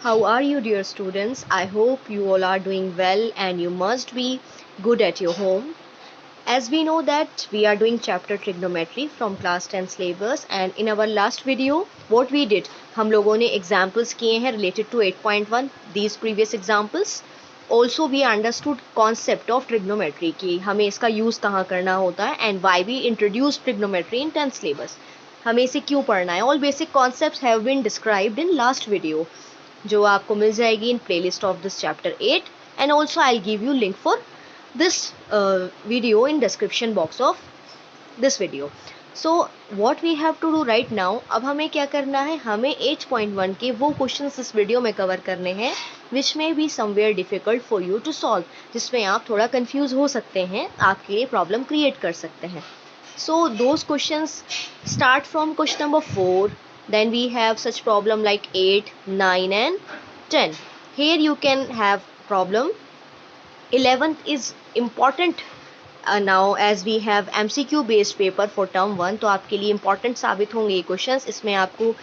How are you, dear students? I hope you all are doing well and you must be good at your home. As we know that we are doing chapter trigonometry from class 10 syllabus, and in our last video what we did, हम लोगों ने examples किए हैं related to 8.1 these previous examples. Also we understood concept of trigonometry कि हमें इसका use कहाँ करना होता है and why we introduced trigonometry in 10th syllabus. हमें इसे क्यों पढ़ना है. All basic concepts have been described in last video, जो आपको मिल जाएगी in playlist of this chapter 8 and also I give you link for this video in description box of this video. So what we have to do right now, अब हमें क्या करना है, हमें 8.1 के वो क्वेश्चंस इस वीडियो में कवर करने हैं विच में be somewhere difficult for you to solve, जिसमें आप थोड़ा कंफ्यूज हो सकते हैं, आपके लिए प्रॉब्लम क्रिएट कर सकते हैं. So those questions start from question number 4, then we have such problem like 8, 9 and 10. Here you can have problem 11th is important now as we have MCQ based paper for term 1, तो आपके लिए important साबित होंगे ये questions. इसमें आपको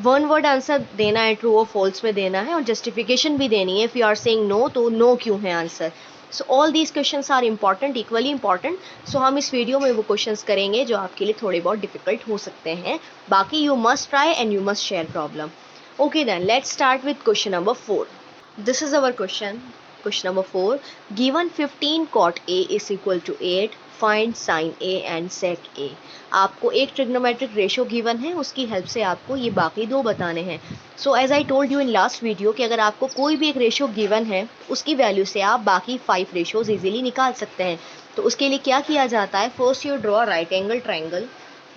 one word answer देना है, ट्रू और फॉल्स में देना है, और जस्टिफिकेशन भी देनी है. If you are saying no तो नो क्यों है answer. So all these questions are important, equally important. So हम इस वीडियो में वो क्वेश्चंस करेंगे जो आपके लिए थोड़े बहुत डिफिकल्ट हो सकते हैं. बाकी you must try and you must share problem. Okay then let's start with question number 4. This is our question. Question number 4. Given 15 cot A is equal to 8, find sin A and sec A. आपको एक trigonometric ratio given है, उसकी help से आपको ये बाकी दो बताने हैं. So as I told you in last video कि अगर आपको कोई भी एक रेशियो गिवन है, उसकी वैल्यू से आप बाकी 5 रेशियोज इजीली निकाल सकते हैं. तो उसके लिए क्या किया जाता है, first you draw right angle triangle,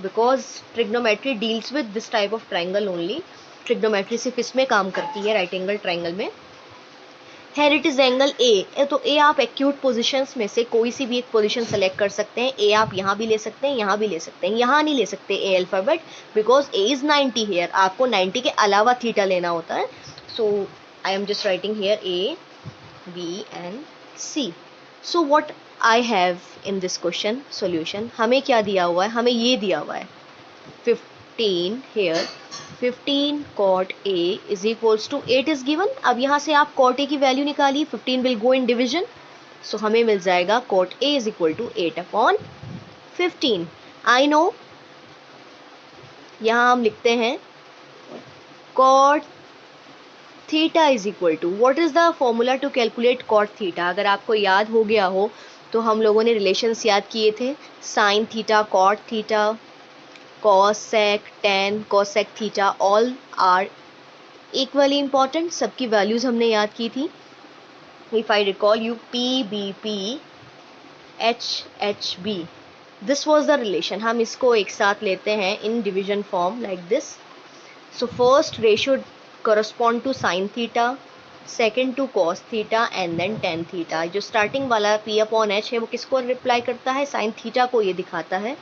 because trigonometry deals with this type of triangle only. Trigonometry सिर्फ इसमें काम करती है, राइट एंगल ट्राइंगल में. Here it is angle A, तो ए आप एक्यूट पोजिशंस में से कोई सी भी एक पोजिशन सेलेक्ट कर सकते हैं. ए आप यहाँ भी ले सकते हैं, यहाँ भी ले सकते हैं, यहाँ नहीं ले सकते A alphabet, because A is 90 here. आपको 90 के अलावा थीटा लेना होता है. So I am just writing here A B and C. So what I have in this question solution, हमें क्या दिया हुआ है, हमें ये दिया हुआ है 15 hair. 15 cot A is equals to 8 is given. अब यहाँ से आप cot A की वैल्यू निकालिए, 15 will go in division. So हमें मिल जाएगा cot A is equal to 8 upon 15. I know, यहाँ हम लिखते हैं cot theta is equal to, what is the formula to calculate cot theta. अगर आपको याद हो गया हो तो हम लोगों ने रिलेशंस याद किए थे, sin theta, cot theta, cos sec tan cosec theta, all are equally important. सबकी वैल्यूज हमने याद की थी. If I recall you, P B P H H B, this was the relation. हम इसको एक साथ लेते हैं in division form like this. So first ratio correspond to sin theta, second to cos theta and then tan theta. जो starting वाला P upon H है वो किसको रिप्लाई करता है, sin theta को ये दिखाता है.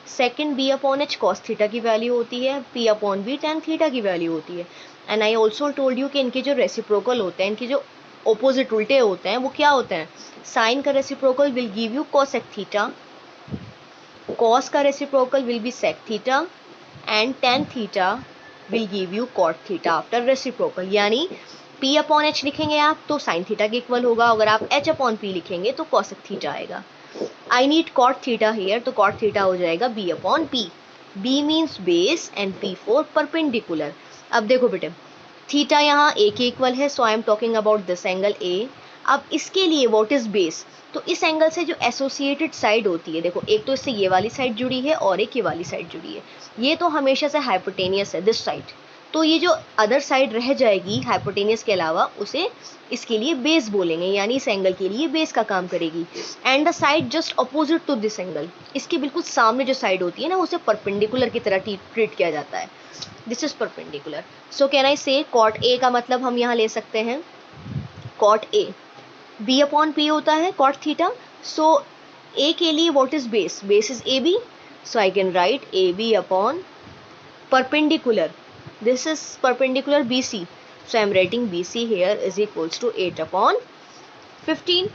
Second B upon H cos theta की वैल्यू होती है, P upon B tan theta की वैल्यू होती है. And I also told you कि इनके जो रेसिप्रोकल होते हैं, इनके जो ऑपोजिट उल्टे होते हैं वो क्या होते हैं. साइन का reciprocal will give you cosec theta, cos का reciprocal will be sec theta and tan theta will give you cot theta after reciprocal. यानी पी अपॉन एच लिखेंगे आप तो साइन थीटा के इक्वल होगा, अगर आप एच अपॉन पी लिखेंगे तो कॉसेक थीटा आएगा. I need cot theta here, तो cot theta हो जाएगा b upon p. b means base and p for perpendicular. अब देखो बेटे, थीटा यहाँ a के इक्वल है, so I am talking about this angle a. अब इसके लिए what is base, तो इस एंगल से जो एसोसिएटेड साइड होती है, देखो एक तो इससे ये वाली साइड जुड़ी है और एक ये वाली साइड जुड़ी है, ये तो हमेशा से हाइपोटेनियस है दिस साइड. तो ये जो अदर साइड रह जाएगी हाइपोटेनियस के अलावा, उसे इसके लिए बेस बोलेंगे, यानी इस एंगल के लिए बेस का काम करेगी. And the side just opposite to this angle, इसके बिल्कुल सामने जो साइड होती है ना, उसे परपेंडिकुलर की तरह ट्रीट किया जाता है. This is perpendicular. So can I से कॉट ए का मतलब हम यहाँ ले सकते हैं cot A, B upon P होता है कॉट थीटा. सो ए के लिए what is base, base is A B, so I can write A B upon perpendicular. This is perpendicular BC, so I am writing BC here is equals to 8 upon 15.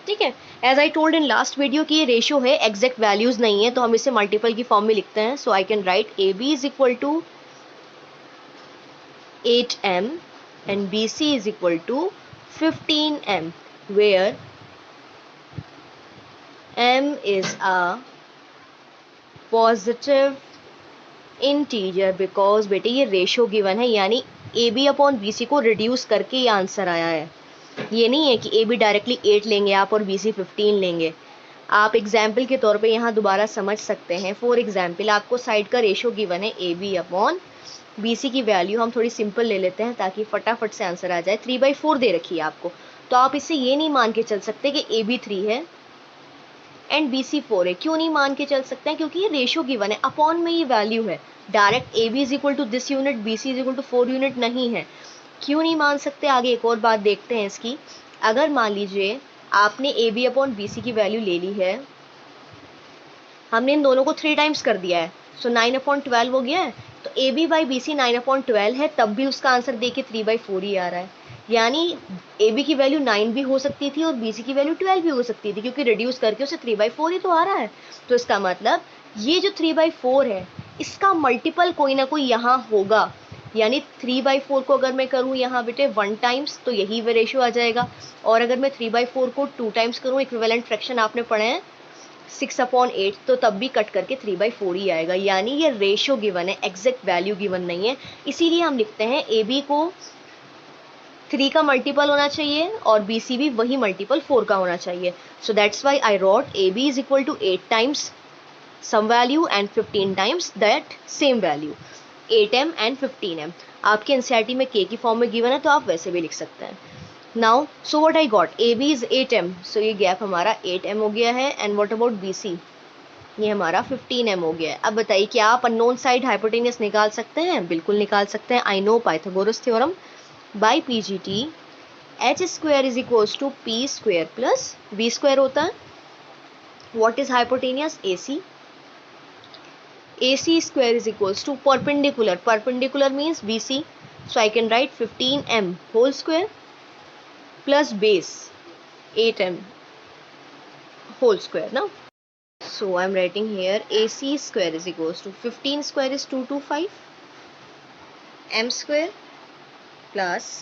ठीक है. As I told in last video कि ये ratio है, exact values नहीं है, तो हम इसे मल्टीपल की फॉर्म में लिखते हैं. So I can write AB is equal to 8m and BC is equal to 15m, where m is a positive integer because बेटे ये रेशो गिवन है, यानी A B upon B C को reduce करके ये आंसर आया है। ये नहीं है कि ए बी डायरेक्टली 8 लेंगे आप और बी सी 15 लेंगे। आप एग्जाम्पल के तौर पे यहाँ दोबारा समझ सकते हैं। फॉर एग्जाम्पल आपको साइड का रेशो गिवन है A B upon B C की वैल्यू हम थोड़ी सिंपल ले लेते हैं ताकि फटाफट से आंसर आ जाए। 3/4 दे रखी है आपको, तो आप इससे ये नहीं मान के चल सकते कि ए बी 3 है एंड बी सी 4 है। क्यों नहीं मान के चल सकते हैं? क्योंकि ये रेशो गिवन है, अपॉन में ये वैल्यू है। Direct A B is equal to this unit, B C is equal to 4 unit नहीं है। क्यों नहीं मान सकते? आगे एक और बात देखते हैं इसकी। अगर मान लीजिए आपने A B upon B C की वैल्यू ले ली है, हमने इन दोनों को 3 टाइम्स कर दिया है, सो 9/12 हो गया है। तो A B by B C 9/12 है, तब भी उसका आंसर देखिए 3/4 ही आ रहा है। यानी ए बी की वैल्यू 9 भी हो सकती थी और बी सी की वैल्यू 12 भी हो सकती थी, क्योंकि रिड्यूस करके उसे 3/4 ही तो आ रहा है। तो इसका मतलब ये जो 3/4 है इसका मल्टीपल कोई ना कोई यहाँ होगा। यानी 3/4 को अगर मैं करूँ यहाँ बेटे 1 टाइम्स तो यही रेशियो आ जाएगा, और अगर मैं 3/4 को 2 टाइम्स करूँ, इक्विवेलेंट फ्रैक्शन आपने पढ़े हैं 6/8, तो तब भी कट करके 3/4 ही आएगा। यानी ये रेशियो गिवन है, एग्जैक्ट वैल्यू गिवन नहीं है। इसीलिए हम लिखते हैं ए बी को 3 का मल्टीपल होना चाहिए और बी सी भी वही मल्टीपल 4 का होना चाहिए। So that's why I wrote A B is equal to 8 times some value and 15 times that same value, 8m and 15m। आपके एनसीईआरटी में k की फॉर्म में गिवन है, तो आप वैसे भी लिख सकते हैं। Now so what I got, A B is 8m, सो ये गैप हमारा 8m हो गया है। And what about B C, ये हमारा 15m हो गया है। अब बताइए क्या आप अननोन साइड हाइपोटेनियस निकाल सकते हैं? बिल्कुल निकाल सकते हैं। I know Pythagoras theorem by P G T, H square is equals to P square plus B square होता है। What is hypotenuse? A C. AC square is equals to perpendicular. Perpendicular means BC. So I can write 15m whole square plus base 8m whole square now. So I'm writing here AC square is equals to 15 square is 225 m square plus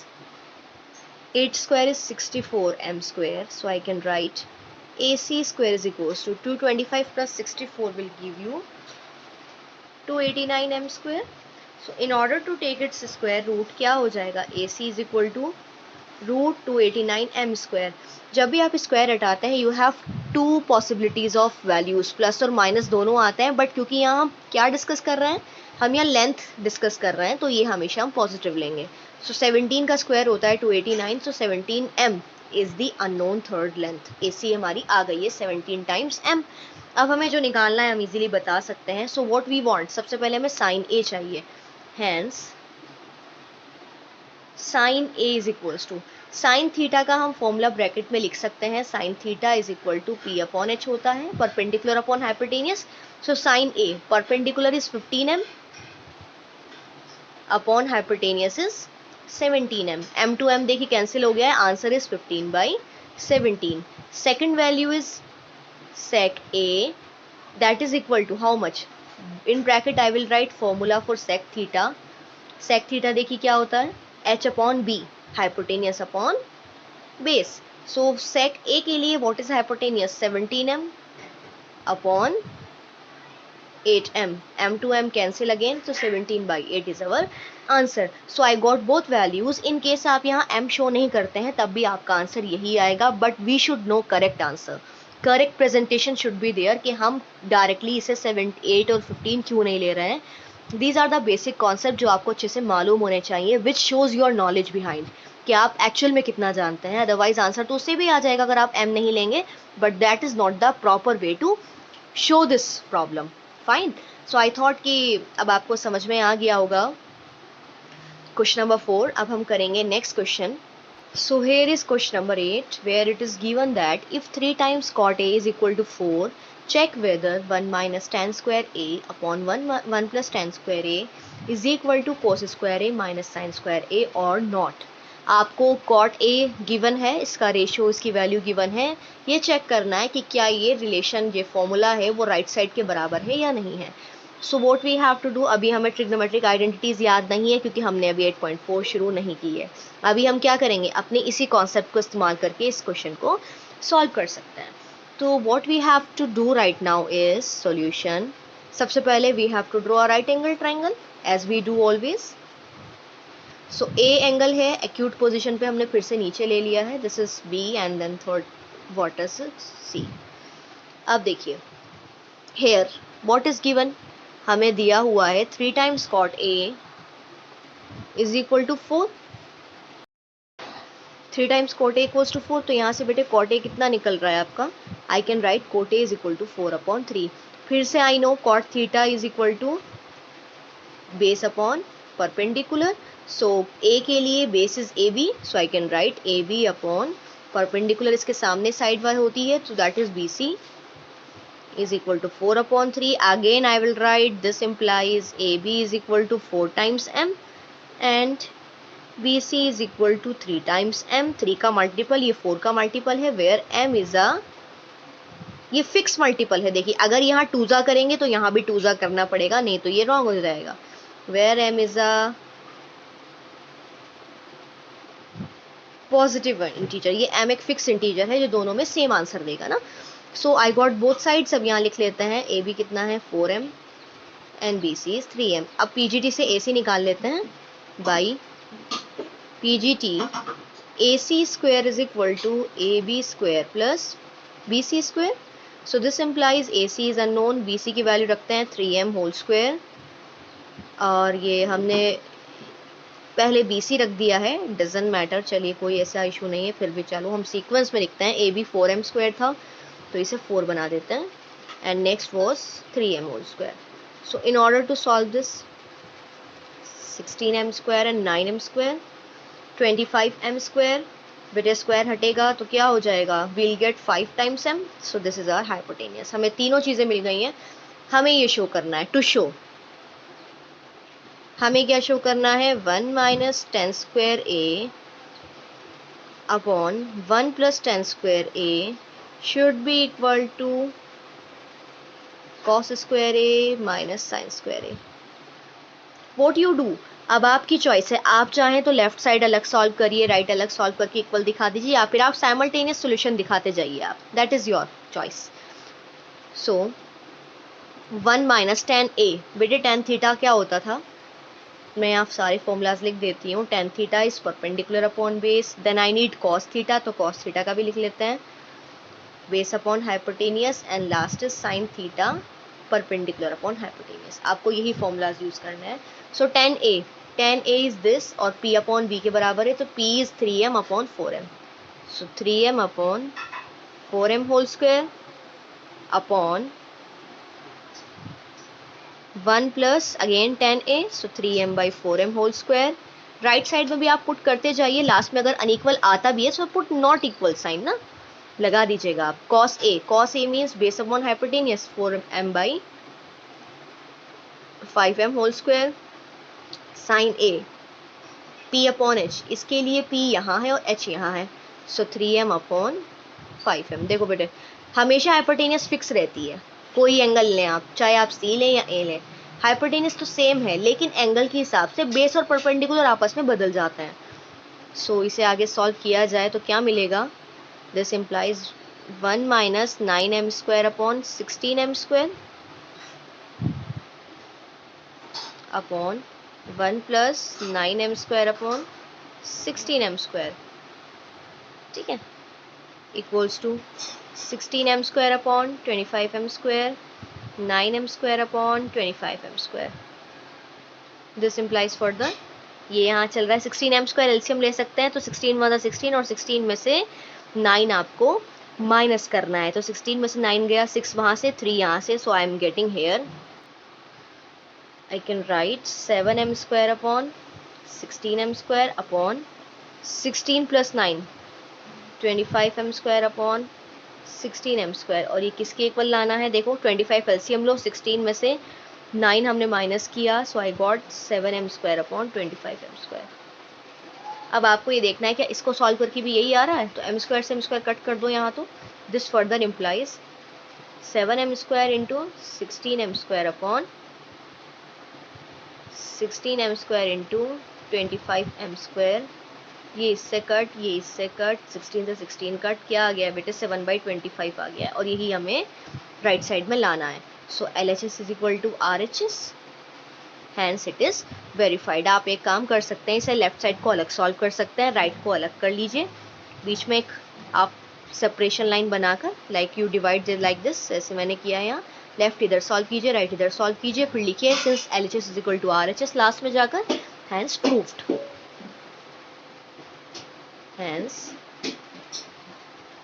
8 square is 64 m square. So I can write AC square is equals to 225 plus 64 will give you 289 m square. So in order to take its square root क्या हो जाएगा? AC is equal to root 289 m square। जब भी आप square हटाते हैं you have 2 possibilities of values, plus और minus दोनों आते हैं, बट क्योंकि यहाँ हम क्या डिस्कस कर रहे हैं, हम यहाँ लेंथ डिस्कस कर रहे हैं, तो ये हमेशा हम पॉजिटिव लेंगे। सो 17 का स्क्वायर होता है 289, सो 17m is the unknown third length. AC हमारी आ गई है 17 टाइम्स m। अब हमें जो निकालना है हम इजीली बता सकते हैं। सो व्हाट वी वांट, सबसे पहले हमें साइन ए चाहिए। Hence sine A is equals to, sine theta का हम फॉर्मूला ब्रैकेट में लिख सकते हैं। Sine theta is equal to P upon H होता है, perpendicular upon hypotenuse. So sine A perpendicular is 15m upon hypotenuse is 17m। m to m देखिए cancel हो गया है, answer is 15/17। Second value is sec A, that is equal to how much? In bracket I will write formula for sec theta. Sec theta देखिए क्या होता है? h upon b, hypotenuse upon base. So sec A के लिए what is hypotenuse? 17m upon 8m. m to m cancel again, so 17/8 is our answer. So I got both values. In case आप यहाँ m show नहीं करते हैं तब भी आपका आंसर यही आएगा, but we should know correct answer. Correct presentation should be there कि हम डायरेक्टली इसे 7, 8 और 15 क्यों नहीं ले रहे हैं। These are the basic concept जो आपको अच्छे से मालूम होने चाहिए, which shows your knowledge behind कि आप एक्चुअल में कितना जानते हैं। अदरवाइज आंसर तो उससे भी आ जाएगा अगर आप एम नहीं लेंगे, but that is not the proper way to show this problem. Fine, so I thought कि अब आपको समझ में आ गया होगा क्वेश्चन नंबर 4। अब हम करेंगे next question. So here is question number 8, where it is given that if 3 times cot A is equal to 4, check whether 1 minus tan square A upon 1 plus tan square A is equal to cos square A minus sin square A or not। आपको cot A given है, इसका ratio, इसकी value given है, ये check करना है कि क्या ये रिलेशन, ये फॉर्मूला है वो राइट साइड के बराबर है या नहीं है। So what we have to do, अभी हमें ट्रिग्नोमेट्रिक आइडेंटिटीज़ याद नहीं है क्योंकि हमने अभी 8.4 शुरू नहीं की है। अभी हम क्या करेंगे, अपने इसी कॉन्सेप्ट को इस्तेमाल करके इस क्वेश्चन को सॉल्व कर सकते हैं। तो what we have to do right now is solution. सबसे पहले we have to draw a right angle triangle as we do always. So A angle है, एक्यूट पोजिशन पे हमने फिर से नीचे ले लिया है, this is B and then third what is C. अब देखिए हेयर व्हाट इज गिवन, हमें दिया हुआ है 3 times cot A is equal to 4। 3 times cot A equals to 4, तो यहाँ से बेटे कॉट ए कितना निकल रहा है आपका, I can write cot A is equal to 4/3। फिर से I know cot theta is equal to base upon perpendicular. So A के लिए base is A B, so I can write A B upon perpendicular, इसके सामने side Y होती है, तो that is B C is equal to 4/3. Again I will write this implies AB is equal to 4 times M and BC is equal to 3 times M. 3 का multiple ये 4 का multiple है, where M is a, ये fix multiple है। देखिए अगर यहाँ टूजा करेंगे तो यहाँ भी टूजा करना पड़ेगा, नहीं तो ये रॉन्ग हो जाएगा। where M is a positive integer, ये M एक फिक्स इंटीजर है जो दोनों में सेम आंसर देगा ना। सो आई गॉट बोथ साइड्स। अब यहाँ लिख लेते हैं ए बी कितना है 4m and B C is 3m। अब पीजीटी से ए सी निकाल लेते हैं, by PGT A C square is equal to A B square plus B C square. So this implies A C is unknown, B C की value रखते हैं 3m whole square, और ये हमने पहले बी सी रख दिया है, डजेंट मैटर, चलिए कोई ऐसा इशू नहीं है, फिर भी चलो हम सीक्वेंस में लिखते हैं। ए बी 4m स्क्वायर था तो इसे 4 बना देते हैं, and next was 3m whole square. So in order to solve this 16m square and 9m square 25m square, बेटे स्क्वायर हटेगा तो क्या हो जाएगा, we'll get 5 times m। So this is our hypotenuse. हमें तीनों चीज़ें मिल गई हैं, हमें ये शो करना है, टू शो हमें क्या शो करना है, 1 minus 10 square A upon 1 plus 10 square A should be equal to cos square a minus sin square a. What you do, अब आपकी चॉइस है, आप चाहें तो लेफ्ट साइड अलग सॉल्व करिए, राइट अलग सॉल्व करके इक्वल दिखा दीजिए, या फिर आप साइमल्टेनियस सॉल्यूशन दिखाते जाइए, आप that is your choice. So 1 minus 10a, बेटे tan थीटा क्या होता था, मैं आप सारे फॉर्मूलाज लिख देती हूँ। tan theta is perpendicular upon base, then I need cos theta, तो cos थीटा का भी लिख लेते हैं, base upon hypotenuse, and last is sine theta perpendicular upon hypotenuse. आपको यही फॉर्मूलाज यूज करना है। So tan a is this, और p अपॉन b के बराबर है, तो p is 3m upon 4m। So 3m upon 4m whole square upon 1 plus again tan a, so 3m by 4m whole square. Right side में भी आप put करते जाइए, लास्ट में अगर अनइक्वल आता भी है तो पुट नॉट इक्वल साइन ना लगा दीजिएगा आप। cos a means base upon hypotenuse 4m by 5m whole square, sine a p upon h, इसके लिए p यहाँ है और h यहाँ है, सो 3m अपॉन 5m। देखो बेटे हमेशा हाइपोटेनियस फिक्स रहती है, कोई एंगल लें आप, चाहे आप c लें या a लें, हाइपोटेनियस तो सेम है, लेकिन एंगल के हिसाब से बेस और परपेंडिकुलर आपस में बदल जाते हैं। सो इसे आगे सॉल्व किया जाए तो क्या मिलेगा, this implies 1 minus 9m square upon 16m square upon 1 plus 9m square upon 16m square, ठीक है, equals to 16m square upon 25m square, 9m square upon 25m square. This implies further, ये यहाँ चल रहा है 16m square, एलसीएम ले सकते हैं, तो 16 × 16 और 16 में से 9 आपको माइनस करना है, तो 16 में से 9 गया, 6 वहाँ से, 3 यहाँ से, so I am getting here I can write 7m square upon 16m square upon 16 plus 9 25m square upon 16m square, और ये किसके इक्वल लाना है, देखो 25 एलसीएम लो, 16 में से 9 हमने माइनस किया, so I got 7m square upon 25m square. अब आपको ये देखना है क्या इसको सॉल्व करके भी यही आ रहा है, तो m स्क्वायर से m स्क्वायर कट कर दो यहाँ, तो this further implies 7m square into 16m square upon 16m² into 25m², ये इससे कट, ये इससे कट, 16 से 16 कट, क्या आ गया बेटे 7/25 आ गया, और यही हमें राइट साइड में लाना है. So LHS is equal to RHS, hence it is verified. आप एक काम कर सकते हैं, इसे लेफ्ट साइड को अलग सॉल्व कर सकते हैं, राइट को अलग कर लीजिए, बीच में एक आप सेपरेशन लाइन बनाकर like you divide like this, ऐसे मैंने किया है यहाँ. लेफ्ट इधर सॉल्व कीजिए, राइट इधर सॉल्व कीजिए, फिर लिखिए since LHS is equal to RHS last में जाकर, hence proved, hence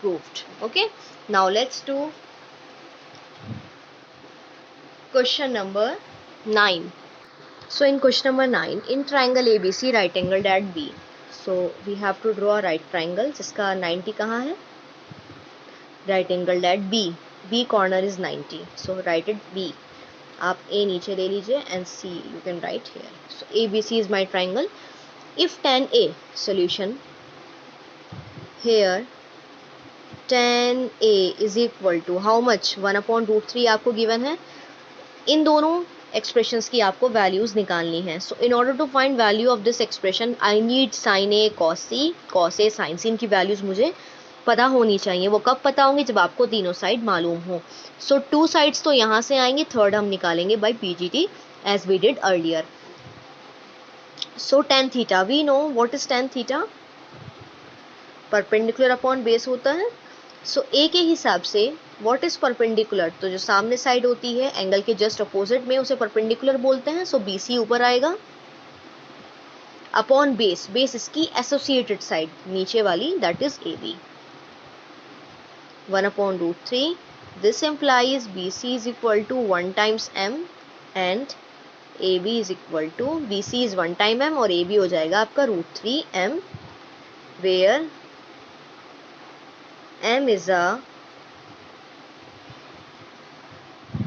proved. Okay, now let's do question number 9. So in question number 9, in triangle ABC right angled at B, so we have to draw a right triangle जिसका 90 कहाँ है, right angled at B, B corner is 90, so write it B. आप A नीचे ले लीजिए and C you can write here. So ABC is my triangle. If tan A, solution, here tan A is equal to how much, 1/√3 आपको given है. इन दोनों expressions की आपको values निकालनी है. So in order to find value of this expression I need sin A cos C, cos A sin C, इनकी वैल्यूज मुझे पता होनी चाहिए. वो कब पता होंगी, जब आपको तीनों साइड मालूम हो. सो 2 साइड्स तो यहाँ से आएंगे, थर्ड हम निकालेंगे by PGT as we did earlier. So tan theta, we know what is tan theta, perpendicular upon base होता है. सो A के हिसाब से व्हाट इज परपेंडिकुलर, तो जो सामने साइड होती है एंगल के जस्ट अपोजिट में उसे परपेंडिकुलर बोलते हैं. सो BC ऊपर आएगा अपॉन बेस, बेस इसकी एसोसिएटेड साइड नीचे वाली, that is AB, 1/√3. This implies BC is equal to 1 times M and AB is equal to, BC is 1 time M और AB हो जाएगा आपका √3M, where M is a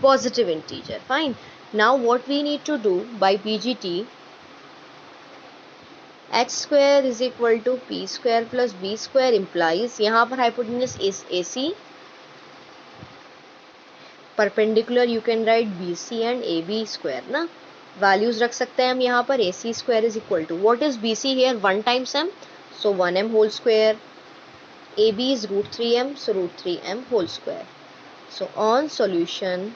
positive integer. Fine. Now what we need to do by PGT, h square is equal to p square plus b square implies, यहाँ पर hypotenuse is AC, perpendicular you can write BC and AB square ना, values रख सकते हैं हम यहाँ पर. AC square is equal to, what is BC here, 1 times M, so 1M whole square, AB is √3M, so √3M whole square. So on solution,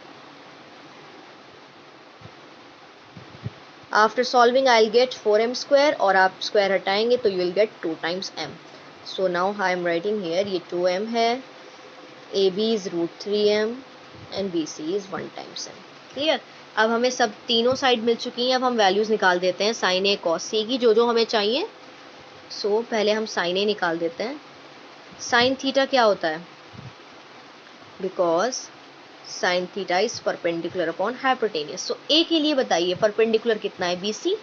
after solving I'll get 4M square, और आप square हटाएंगे तो you will get 2 times M. So now I am writing here, ये 2M है, AB is √3M and BC is 1 times M. Clear? अब हमें सब तीनों साइड मिल चुकी हैं. अब हम वैल्यूज निकाल देते हैं sin A cos C की, जो जो हमें चाहिए. सो पहले हम sin A निकाल देते हैं. sin थीटा क्या होता है, because sin theta is perpendicular upon hypotenuse. So A के लिए बताइए परपेंडिकुलर कितना है, BC.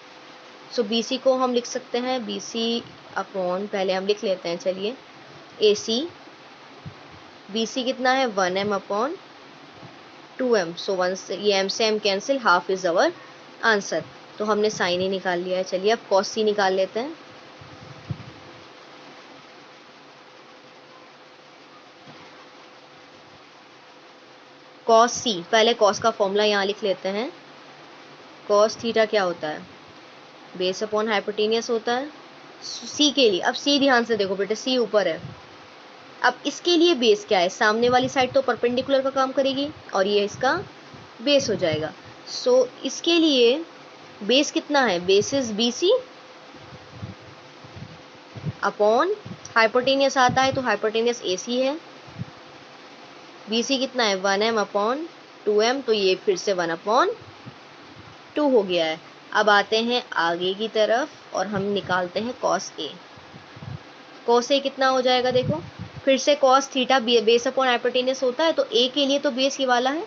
सो BC को हम लिख सकते हैं BC अपॉन, पहले हम लिख लेते हैं चलिए, AC. BC कितना है 1M अपॉन 2M. सो 1 से ये M से M cancel, half is our answer. तो हमने sin A निकाल लिया है. चलिए अब cos C निकाल लेते हैं. cos C, पहले cos का फॉर्मूला यहाँ लिख लेते हैं. cos थीटा क्या होता है, बेस अपॉन हाइपोटेनियस होता है. C के लिए, अब C ध्यान से देखो बेटे, C ऊपर है. अब इसके लिए बेस क्या है, सामने वाली साइड तो परपेंडिकुलर का काम करेगी और ये इसका बेस हो जाएगा. सो इसके लिए बेस कितना है, base is BC upon hypotenuse आता है तो हाइपोटेनियस AC है. BC कितना है 1M अपॉन 2M, तो ये फिर से 1/2 हो गया है. अब आते हैं आगे की तरफ और हम निकालते हैं cos A. cos A कितना हो जाएगा, देखो फिर से cos theta base upon hypotenuse होता है, तो A के लिए तो बेस ये वाला है.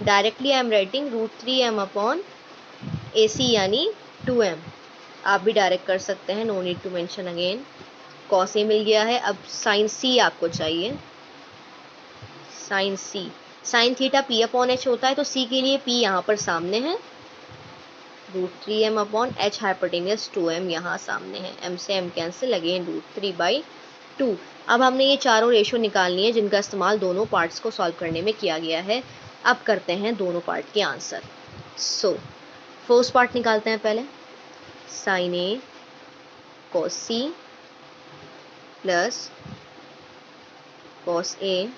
Directly I am writing √3M upon AC यानी 2M. आप भी डायरेक्ट कर सकते हैं, no need to mention again. cos A मिल गया है. अब sin C आपको चाहिए, sin C, sin theta P upon H होता है, तो C के लिए P यहाँ पर सामने है, √3M upon H hypotenuse 2M यहाँ सामने है. M से M कैंसिल, अगेन √3/2. अब हमने ये चारों रेशो निकालनी है जिनका इस्तेमाल दोनों पार्ट्स को सॉल्व करने में किया गया है. अब करते हैं दोनों पार्ट के आंसर. सो फर्स्ट पार्ट निकालते हैं पहले, sine A cos C plus cos A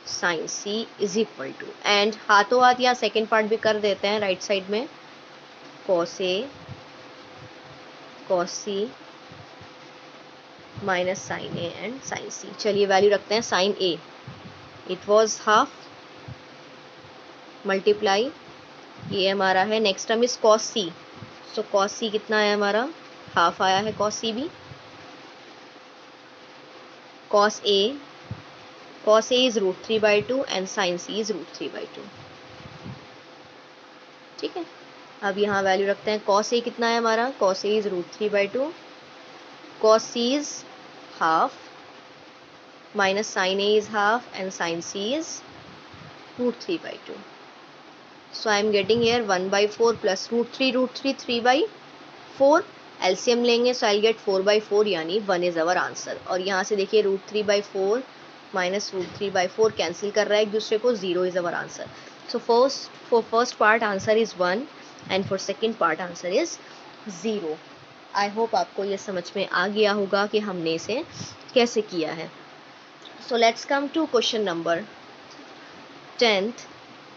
sine C is equal to, and हाथों हाथ यहाँ सेकेंड पार्ट भी कर देते हैं राइट साइड में, cos A cos C minus sine A and sine C. चलिए वैल्यू रखते हैं, sine A it was half multiply, ये हमारा है, next term is cos C, so cos C कितना है हमारा, हाफ आया है कॉस सी भी, cos A is √3/2 and sine C is √3/2। ठीक है, अब यहाँ वैल्यू रखते हैं, कॉस ए कितना है हमारा, cos A is √3/2, cos C is half minus sine A is half and sine C is √3/2। So I am getting here 1/4 plus √3 3/4, LCM लेंगे सो आई गेट 4/4 यानी 1 इज अवर आंसर। और यहाँ से देखिए √3/4 minus √3/4 cancel कर रहा है एक दूसरे को, 0 is our answer. So for first part answer is 1 and for second part answer is 0। I hope आपको ये समझ में आ गया होगा कि हमने इसे कैसे किया है। So let's come to question number 10th।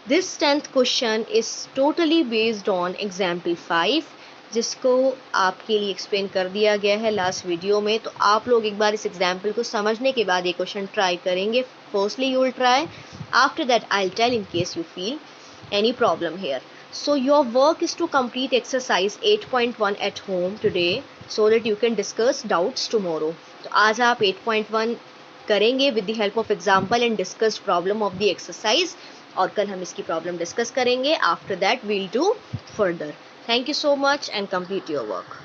This 10th question is totally based on example 5, जिसको आपके लिए एक्सप्लेन कर दिया गया है लास्ट वीडियो में। तो आप लोग एक बार इस एग्जाम्पल को समझने के बाद ये क्वेश्चन ट्राई करेंगे। Firstly you will try, after that I will tell in case you feel any problem here. So your work is to complete exercise 8.1 at home today so that you can discuss doubts tomorrow. तो आज आप 8.1 करेंगे with the help of example and discuss problem of the exercise, और कल हम इसकी problem discuss करेंगे। After that we'll do further. Thank you so much and complete your work.